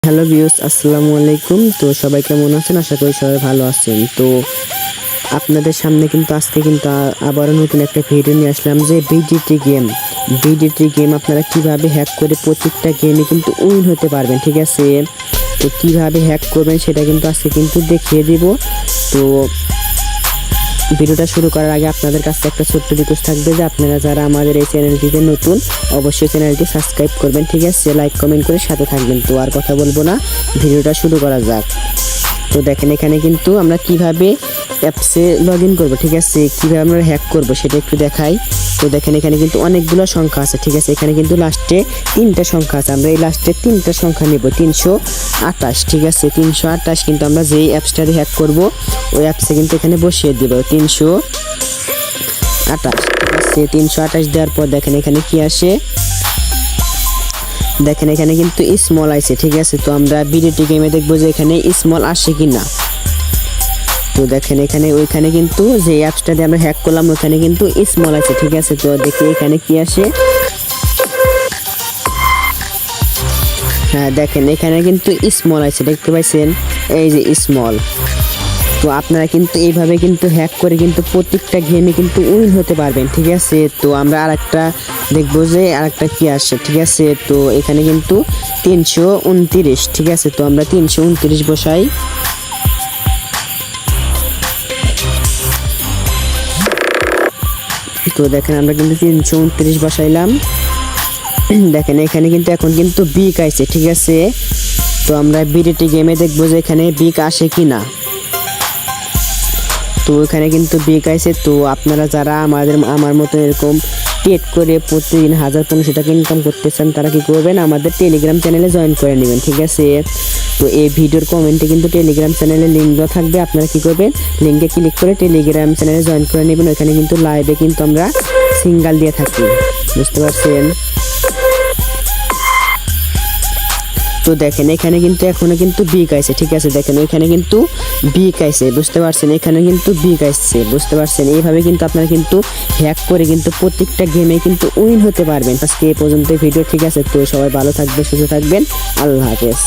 Hello viewers, আসসালামু আলাইকুম। তো সবাই কেমন আছেন? আশা করি সবাই ভালো আছেন। তো আপনাদের সামনে কিন্তু আজকে কিন্তু আবারও নতুন একটা ভিডিও নিয়ে আসলাম যে ভিডিটি গেম আপনারা কিভাবে হ্যাক করে প্রত্যেকটা গেমে কিন্তু উইন হতে পারবেন, ঠিক আছে? তো কিভাবে হ্যাক করবেন সেটা কিন্তু আজকে কিন্তু দেখিয়ে দিব। তো ভিডিওটা শুরু করার আগে আপনাদের কাছে একটা ছোট্ট রিকোয়েস্ট থাকবে যে আপনারা যারা আমাদের এই চ্যানেলটিতে নতুন, অবশ্যই চ্যানেলটি সাবস্ক্রাইব করবেন, ঠিক আছে? লাইক কমেন্ট করে সাথে থাকবেন। তো আর কথা বলবো না, ভিডিওটা শুরু করা যাক। তো দেখেন এখানে কিন্তু আমরা কিভাবে অ্যাপসে লগ ইন করবো, ঠিক আছে? কীভাবে আমরা হ্যাক করবো সেটা একটু দেখাই। তো দেখেন এখানে কিন্তু অনেকগুলো সংখ্যা আছে, ঠিক আছে? এখানে কিন্তু লাস্টে 3টা সংখ্যা আছে। আমরা এই লাস্টে 3টা সংখ্যা নেব, 328, ঠিক আছে? 328 কিন্তু আমরা যেই অ্যাপসটা দিয়ে হ্যাক করবো ওই অ্যাপসে কিন্তু এখানে বসিয়ে দেবো 328, ঠিক আছে? 328 দেওয়ার পর দেখেন এখানে কি আসে, দেখেন এখানে কিন্তু স্মল আছে, ঠিক আছে? তো আমরা ভিডিওটি গেমে দেখবো যে এখানে স্মল আসে কি না। তো দেখেন এখানে ওইখানে কিন্তু যে অ্যাপসটা দিয়ে আমরা হ্যাক করলাম ওখানে কিন্তু স্মল আছে, ঠিক আছে? তো দেখি এখানে কি আসে। হ্যাঁ দেখেন এখানে কিন্তু স্মল আছে, দেখতে পাইছেন? এই যে স্মল। তো আপনারা কিন্তু এইভাবে কিন্তু হ্যাক করে কিন্তু প্রত্যেকটা গেমে কিন্তু উইন হতে পারবেন, ঠিক আছে? তো আমরা আরেকটা দেখবো যে আরেকটা কি আসে, ঠিক আছে? তো এখানে কিন্তু 329, ঠিক আছে? তো আমরা 329 বসাই। তো দেখেন আমরা কিন্তু 329 বসাইলাম। দেখেন এখানে কিন্তু এখন কিন্তু বিক আছে, ঠিক আছে? তো আমরা ভিডিওটি গেমে দেখবো যে এখানে বিক আসে কি না। তো এখানে কিন্তু বিক আছে। তো আপনারা যারা আমার মতো এরকম ট্রেড করে প্রতিদিন 1000-1500 টাকা ইনকাম করতে চান তারা কি করবেন, আমাদের টেলিগ্রাম চ্যানেলে জয়েন করে নেবেন, ঠিক আছে? তো এই ভিডিওর কমেন্টে কিন্তু টেলিগ্রাম চ্যানেলের লিঙ্ক দেওয়া থাকবে। আপনারা কি করবেন, লিঙ্কে ক্লিক করে টেলিগ্রাম চ্যানেলে জয়েন করে নেবেন। ওখানে কিন্তু লাইভে কিন্তু আমরা সিঙ্গেল দিয়ে থাকি, বুঝতে পারছেন? তো দেখেন এখানে কিন্তু এখনো কিন্তু বিক আছে, ঠিক আছে? দেখেন এখানে কিন্তু বিক আছে, বুঝতে পারছেন? এখানে কিন্তু বিক আসছে, বুঝতে পারছেন? এইভাবে কিন্তু আপনারা কিন্তু হ্যাক করে কিন্তু প্রত্যেকটা গেমে কিন্তু উইন হতে পারবেন। আজকে এই পর্যন্ত ভিডিও, ঠিক আছে? তো সবাই ভালো থাকবেন, সুস্থ থাকবেন, আল্লাহ হাফেজ।